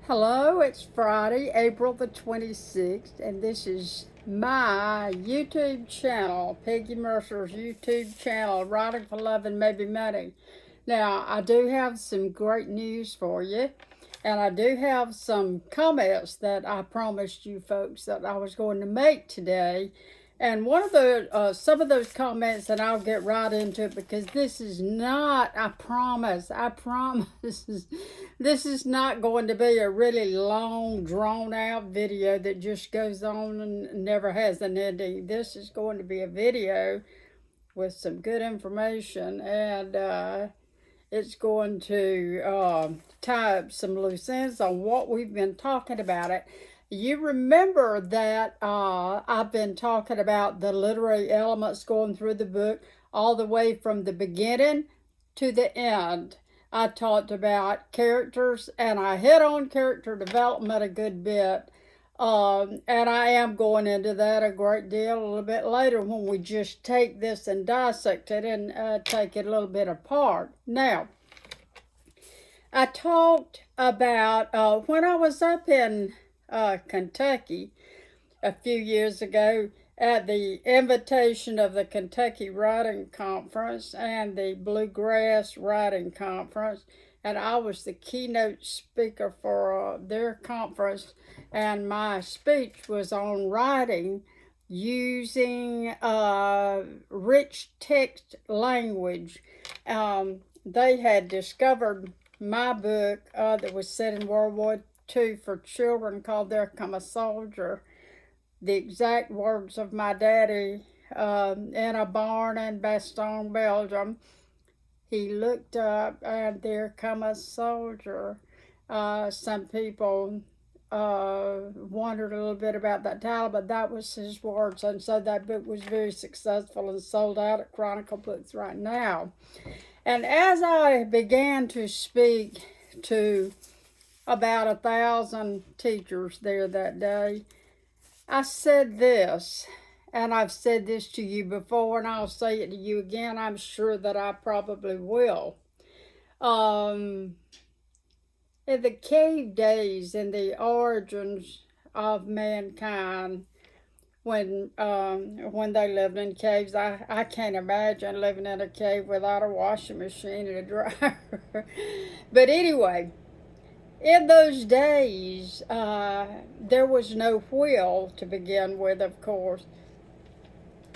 Hello, it's Friday, April the 26th, and this is my YouTube channel, Peggy Mercer's YouTube channel, Writing for Love and Maybe Money. Now, I do have some great news for you, and I do have some comments that I promised you folks that I was going to make today. And one of the some of those comments, and I'll get right into it because this is not, I promise, this is not going to be a really long, drawn out video that just goes on and never has an ending. This is going to be a video with some good information, and it's going to tie up some loose ends on what we've been talking about. It. You remember that I've been talking about the literary elements going through the book all the way from the beginning to the end. I talked about characters and I hit on character development a good bit. And I am going into that a great deal a little bit later when we just take this and dissect it and take it a little bit apart. Now, I talked about when I was up in Kentucky a few years ago at the invitation of the Kentucky Writing Conference and the Bluegrass Writing Conference, and I was the keynote speaker for their conference, and my speech was on writing using rich text language. They had discovered my book that was set in World War II for children called There Come a Soldier. The exact words of my daddy in a barn in Bastogne, Belgium. He looked up and there come a soldier. Some people wondered a little bit about that title, but that was his words. And so that book was very successful and sold out at Chronicle Books right now. And as I began to speak to about 1,000 teachers there that day, I said this, and I've said this to you before, and I'll say it to you again. I'm sure that I probably will. In the cave days and the origins of mankind, when they lived in caves, I can't imagine living in a cave without a washing machine and a dryer. But anyway, in those days, there was no wheel to begin with, of course.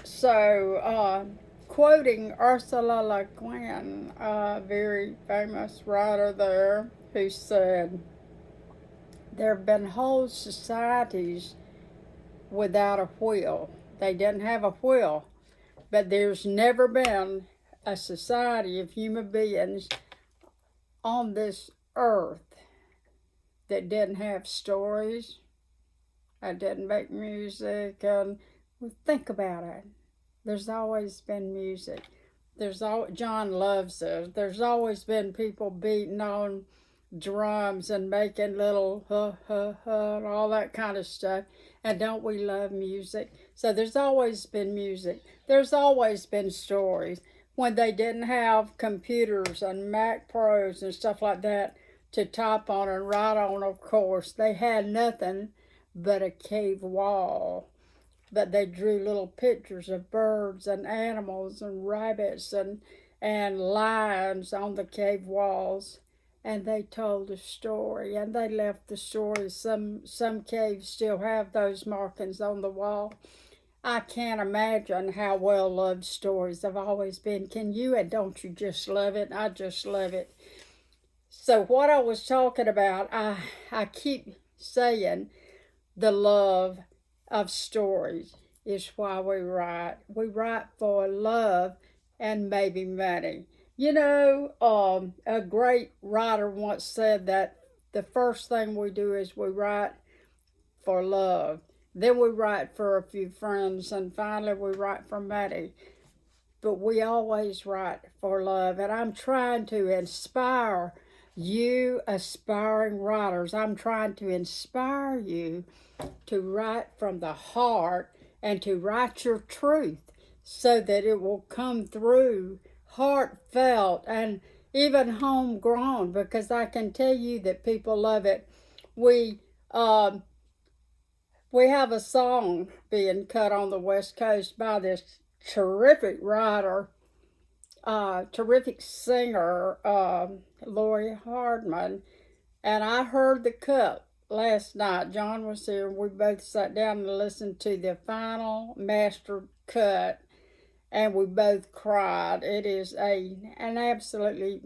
So, quoting Ursula Le Guin, a very famous writer there, who said, there have been whole societies without a wheel. They didn't have a wheel, but there's never been a society of human beings on this earth that didn't have stories, that didn't make music, and well, think about it. There's always been music. John loves it. There's always been people beating on drums and making little and all that kind of stuff. And don't we love music? So there's always been music. There's always been stories. When they didn't have computers and Mac Pros and stuff like that to type on and write on, of course, they had nothing but a cave wall. But they drew little pictures of birds and animals and rabbits and lions on the cave walls, and they told a story and they left the story. Some caves still have those markings on the wall. I can't imagine how well loved stories have always been. Can you? And don't you just love it? I just love it. So what I was talking about, I keep saying the love of stories is why we write. We write for love and maybe money. You know, a great writer once said that the first thing we do is we write for love. Then we write for a few friends, and finally we write for money. But we always write for love, and I'm trying to inspire you aspiring writers. I'm trying to inspire you to write from the heart and to write your truth so that it will come through heartfelt and even homegrown, because I can tell you that people love it we um, we have a song being cut on the West Coast by this terrific writer, terrific singer, Lori Hardman, and I heard the cut last night. John was here, and we both sat down and listened to the final mastered cut, and we both cried. It is an absolutely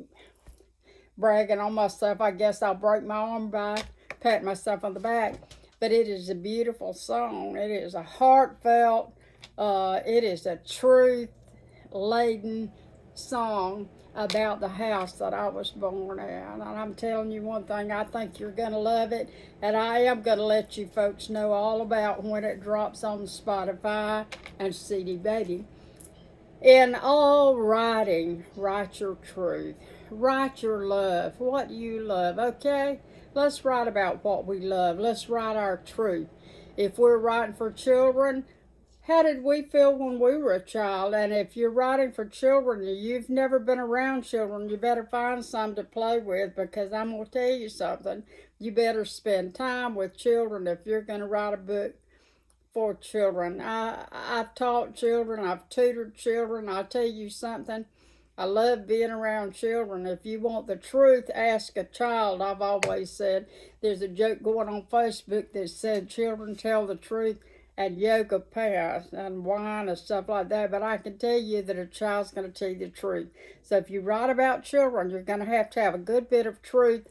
bragging on myself. I guess I'll break my arm by patting myself on the back. But it is a beautiful song. It is a heartfelt, it is a truth-laden song about the house that I was born in. And I'm telling you one thing, I think you're going to love it. And I am going to let you folks know all about when it drops on Spotify and CD Baby. In all writing, write your truth. Write your love, what you love, okay? Let's write about what we love. Let's write our truth. If we're writing for children, how did we feel when we were a child? And if you're writing for children and you've never been around children, you better find some to play with, because I'm going to tell you something. You better spend time with children if you're going to write a book for children. I've taught children. I've tutored children. I'll tell you something. I love being around children. If you want the truth, ask a child. I've always said, there's a joke going on Facebook that said children tell the truth and yoga pants and wine and stuff like that. But I can tell you that a child's going to tell you the truth. So if you write about children, you're going to have a good bit of truth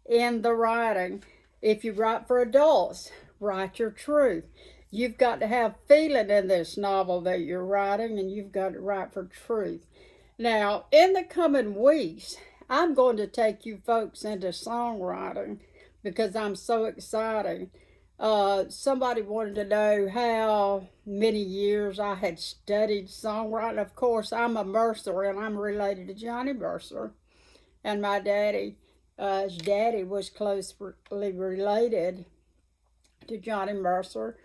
in the writing. If you write for adults, write your truth. You've got to have feeling in this novel that you're writing, and you've got to write for truth. Now, in the coming weeks, I'm going to take you folks into songwriting because I'm so excited. Somebody wanted to know how many years I had studied songwriting. Of course, I'm a Mercer, and I'm related to Johnny Mercer. And my daddy, his daddy was closely related to Johnny Mercer.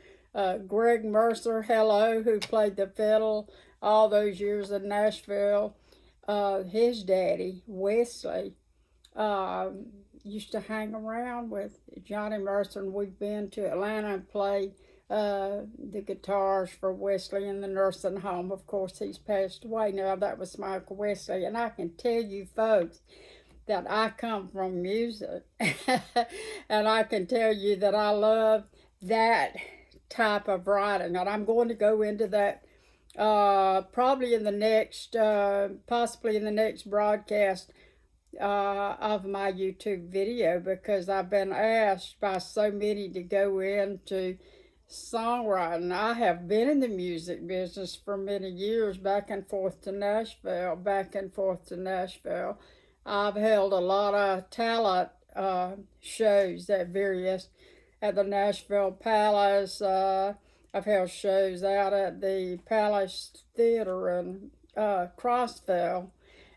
Greg Mercer, hello, who played the fiddle all those years in Nashville. His daddy, Wesley, used to hang around with Johnny Mercer, and we've been to Atlanta and played the guitars for Wesley in the nursing home. Of course, he's passed away now. That was Michael Wesley. And I can tell you folks that I come from music. And I can tell you that I love that type of writing, and I'm going to go into that probably in the next, possibly in the next broadcast of my YouTube video, because I've been asked by so many to go into songwriting. I have been in the music business for many years, back and forth to Nashville. I've held a lot of talent shows at the Nashville Palace. I've held shows out at the Palace Theater in Crossville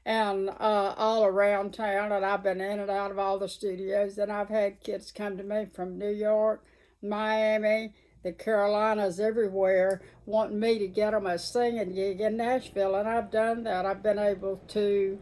and all around town. And I've been in and out of all the studios. And I've had kids come to me from New York, Miami, the Carolinas, everywhere, wanting me to get them a singing gig in Nashville. And I've done that. I've been able to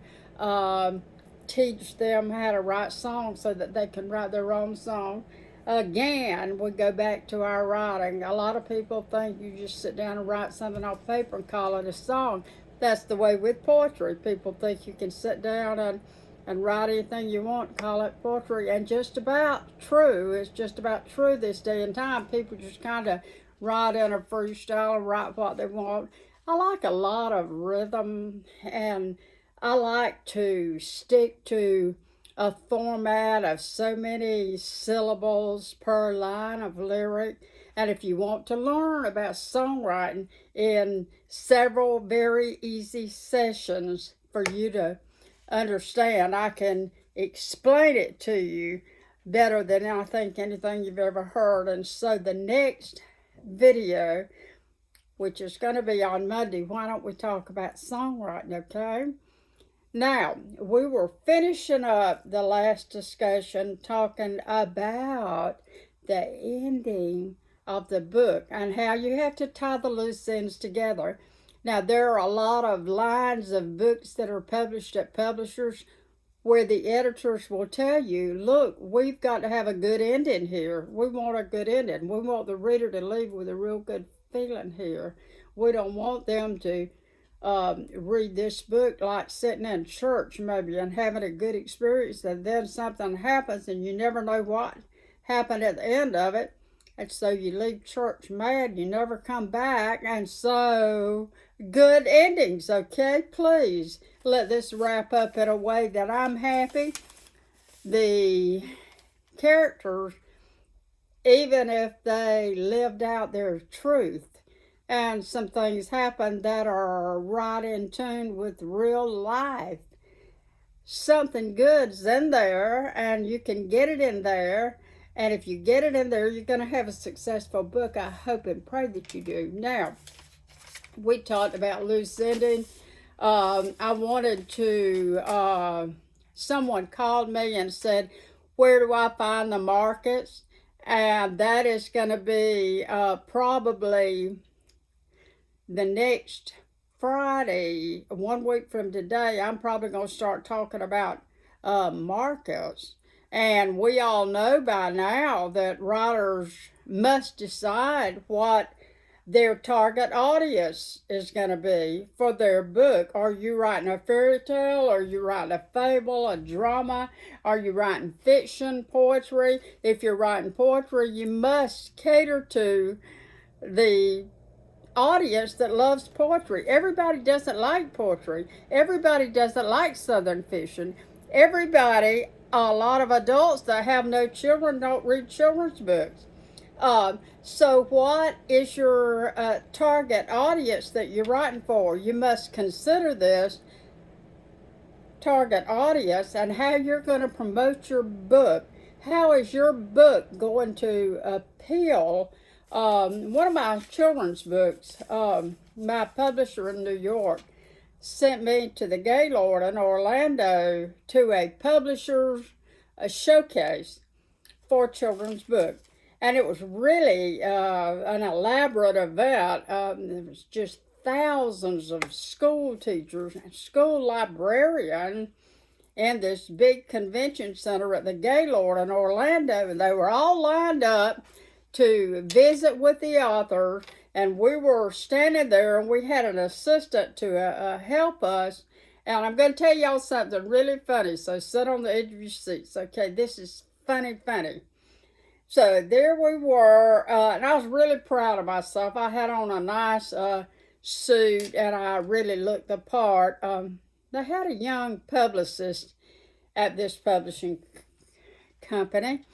teach them how to write songs so that they can write their own song. Again, we go back to our writing. A lot of people think you just sit down and write something off paper and call it a song. That's the way with poetry. People think you can sit down and write anything you want, call it poetry, and just about true. It's just about true this day and time. People just kind of write in a freestyle and write what they want. I like a lot of rhythm, and I like to stick to a format of so many syllables per line of lyric. And if you want to learn about songwriting in several very easy sessions for you to understand, I can explain it to you better than I think anything you've ever heard. And so the next video, which is going to be on Monday, why don't we talk about songwriting, okay? Now, we were finishing up the last discussion talking about the ending of the book and how you have to tie the loose ends together. Now, there are a lot of lines of books that are published at publishers where the editors will tell you, look, we've got to have a good ending here. We want a good ending. We want the reader to leave with a real good feeling here. We don't want them to read this book like sitting in church maybe and having a good experience, and then something happens and you never know what happened at the end of it. And so you leave church mad, you never come back. And so, good endings, okay? Please let this wrap up in a way that I'm happy. The characters, even if they lived out their truth, and some things happen that are right in tune with real life, something good's in there, and you can get it in there. And if you get it in there, you're going to have a successful book. I hope and pray that you do. Now, we talked about loose ending. I wanted to, someone called me and said, where do I find the markets? And that is going to be probably the next Friday, 1 week from today. I'm probably going to start talking about markets. And we all know by now that writers must decide what their target audience is going to be for their book. Are you writing a fairy tale? Are you writing a fable, a drama? Are you writing fiction, poetry? If you're writing poetry, you must cater to the audience that loves poetry. Everybody doesn't like poetry. Everybody doesn't like Southern fiction. Everybody, a lot of adults that have no children don't read children's books. So what is your target audience that you're writing for? You must consider this target audience and how you're going to promote your book. How is your book going to appeal? One of my children's books, my publisher in New York sent me to the Gaylord in Orlando to a publisher's showcase for children's books. And it was really an elaborate event. There was just thousands of school teachers and school librarians in this big convention center at the Gaylord in Orlando. And they were all lined up to visit with the author. And we were standing there, and we had an assistant to help us. And I'm going to tell y'all something really funny. So sit on the edge of your seats. Okay, this is funny. So there we were, and I was really proud of myself. I had on a nice suit, and I really looked the part. They had a young publicist at this publishing company,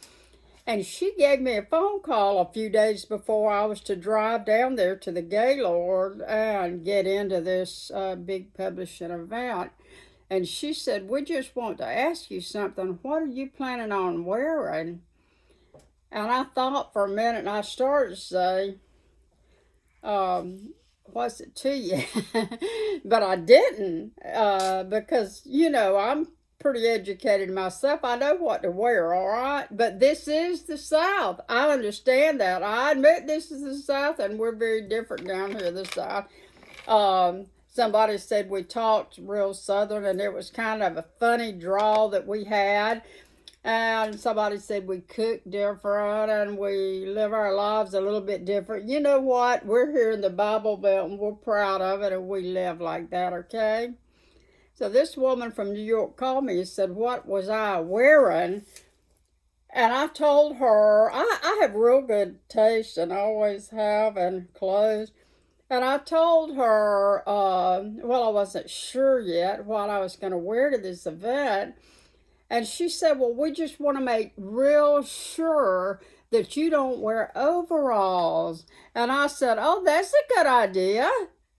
and she gave me a phone call a few days before I was to drive down there to the Gaylord and get into this big publishing event. And she said, we just want to ask you something. What are you planning on wearing? And I thought for a minute, and I started to say, what's it to you? But I didn't, because, you know, I'm pretty educated myself. I know what to wear, all right? But this is the South. I understand that. I admit this is the South, and we're very different down here in the South. Somebody said we talked real Southern, and it was kind of a funny drawl that we had. And somebody said we cook different and we live our lives a little bit different. You know what? We're here in the Bible Belt, and we're proud of it, and we live like that, okay? So this woman from New York called me and said, what was I wearing? And I told her, I have real good taste, and I always have, in clothes. And I told her, well, I wasn't sure yet what I was going to wear to this event. And she said, well, we just want to make real sure that you don't wear overalls. And I said, oh, that's a good idea.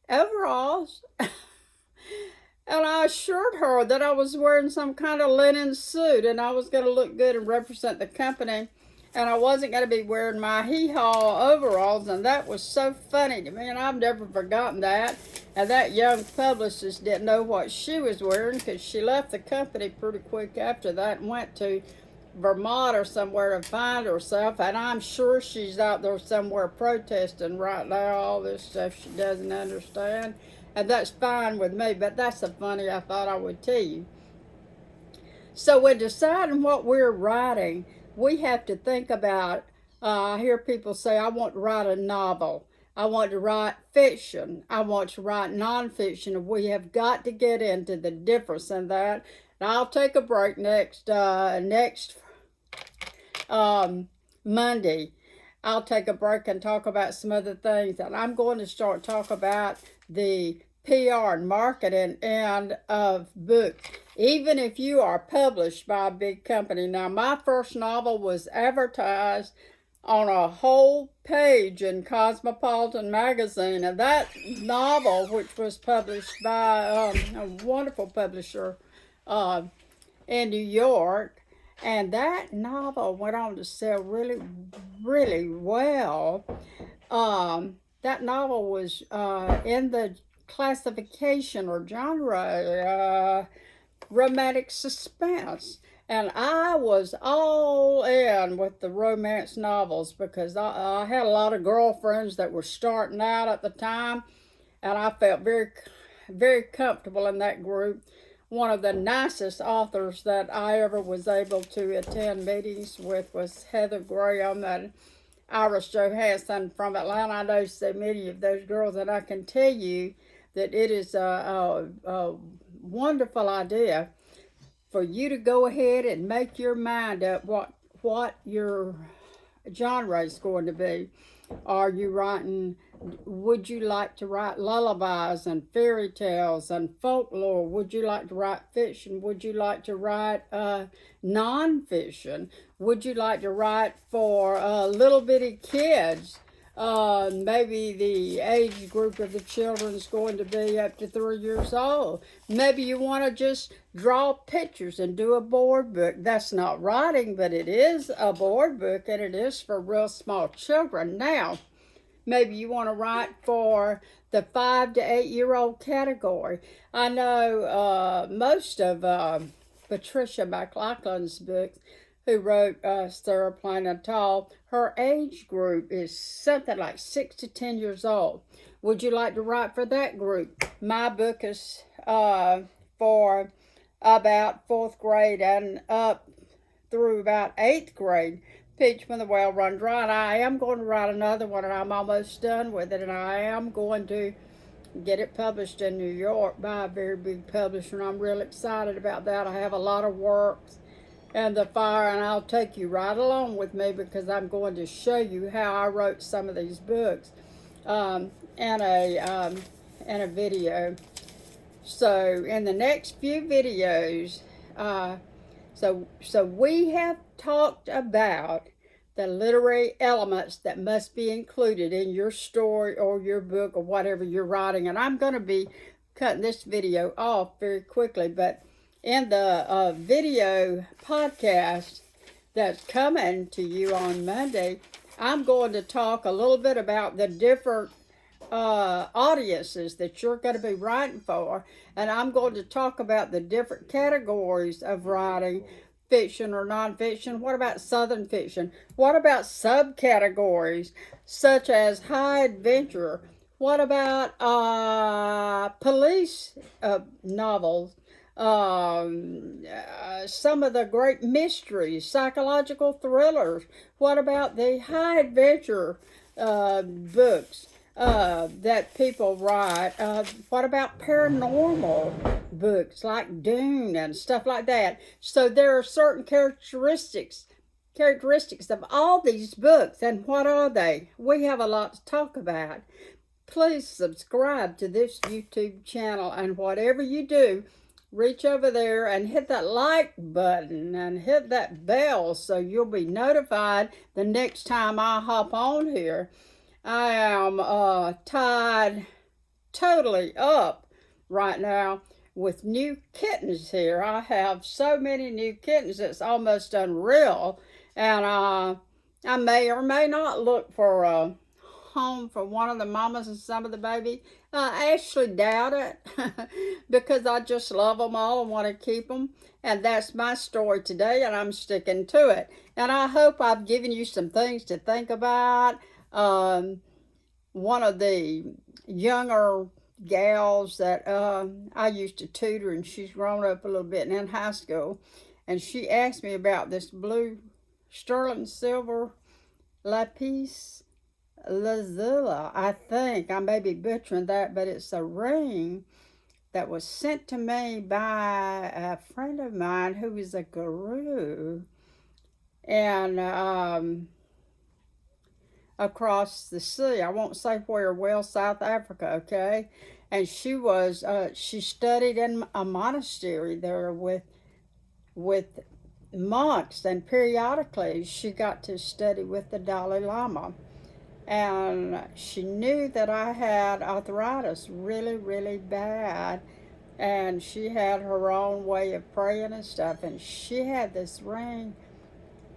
Overalls. And I assured her that I was wearing some kind of linen suit, and I was going to look good and represent the company. And I wasn't going to be wearing my hee-haw overalls, and that was so funny to me, and I've never forgotten that. And that young publicist didn't know what she was wearing, because she left the company pretty quick after that and went to Vermont or somewhere to find herself. And I'm sure she's out there somewhere protesting right now, all this stuff she doesn't understand. And that's fine with me, but that's so funny I thought I would tell you. So when deciding what we're writing, we have to think about, I hear people say, I want to write a novel. I want to write fiction. I want to write nonfiction. We have got to get into the difference in that. And I'll take a break next Monday. I'll take a break and talk about some other things. And I'm going to start talk about the PR and marketing end of books, even if you are published by a big company. Now, my first novel was advertised on a whole page in Cosmopolitan magazine, and that novel, which was published by a wonderful publisher in New York, and that novel went on to sell really, really well. That novel was in the classification or genre romantic suspense, and I was all in with the romance novels because I had a lot of girlfriends that were starting out at the time, and I felt very, very comfortable in that group. One of the nicest authors that I ever was able to attend meetings with was Heather Graham and Iris Johansson from Atlanta. I know so many of those girls, and I can tell you that it is a wonderful idea for you to go ahead and make your mind up what your genre is going to be. Are you writing, would you like to write lullabies and fairy tales and folklore? Would you like to write fiction? Would you like to write nonfiction? Would you like to write for little bitty kids? Maybe the age group of the children is going to be up to 3 years old. Maybe you want to just draw pictures and do a board book. That's not writing, but it is a board book, and it is for real small children. Now, maybe you want to write for the 5 to 8 year old category. I know most of Patricia McLachlan's books, who wrote Sarah Plain and Tall, her age group is something like 6 to 10 years old. Would you like to write for that group? My book is for about 4th grade and up through about 8th grade. Peach from the Well Run Dry. And I am going to write another one, and I'm almost done with it, and I am going to get it published in New York by a very big publisher, and I'm real excited about that. I have a lot of works and the fire, and I'll take you right along with me because I'm going to show you how I wrote some of these books in a video. So in the next few videos, so we have talked about the literary elements that must be included in your story or your book or whatever you're writing, and I'm going to be cutting this video off very quickly, but in the video podcast that's coming to you on Monday, I'm going to talk a little bit about the different audiences that you're going to be writing for, and I'm going to talk about the different categories of writing, fiction or nonfiction. What about Southern fiction? What about subcategories such as high adventure? What about police novels? Some of the great mysteries, psychological thrillers. What about the high adventure books that people write? What about paranormal books like Dune and stuff like that? So there are certain characteristics of all these books, and what are they? We have a lot to talk about. Please subscribe to this YouTube channel, and whatever you do, reach over there and hit that like button and hit that bell so you'll be notified the next time I hop on here. I am tied totally up right now with new kittens here. I have so many new kittens, it's almost unreal. And I may or may not look for a home for one of the mamas and some of the babies. I actually doubt it because I just love them all and want to keep them. And that's my story today, and I'm sticking to it. And I hope I've given you some things to think about. One of the younger gals that I used to tutor, and she's grown up a little bit and in high school. and she asked me about this blue sterling silver lapis lazuli. I think I may be butchering that, but it's a ring that was sent to me by a friend of mine who is a guru, and across the sea. I won't say where, well, South Africa, okay? And she studied in a monastery there with monks, and periodically she got to study with the Dalai Lama. And she knew that I had arthritis really, really bad, and she had her own way of praying and stuff, and she had this ring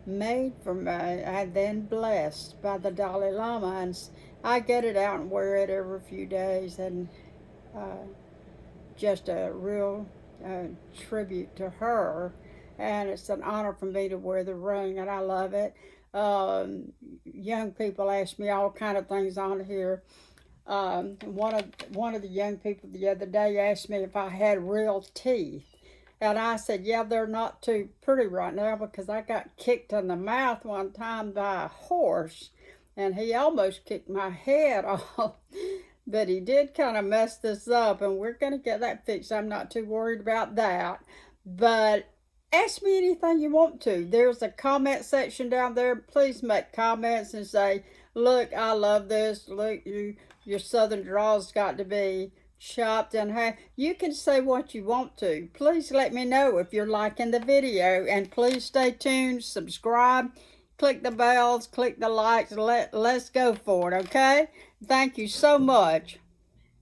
made for me and then blessed by the Dalai Lama, and I get it out and wear it every few days, and just a real tribute to her, and it's an honor for me to wear the ring, and I love it. Young people ask me all kind of things on here. One of the young people the other day asked me if I had real teeth. And I said, yeah, they're not too pretty right now because I got kicked in the mouth one time by a horse, and he almost kicked my head off. But he did kind of mess this up, and we're going to get that fixed. I'm not too worried about that. But ask me anything you want to. There's a comment section down there. Please make comments and say, look, I love this. Look, your southern draw's got to be chopped in half. You can say what you want to. Please let me know if you're liking the video, and please stay tuned, subscribe, click the bells, click the likes, let's go for it, okay? Thank you so much.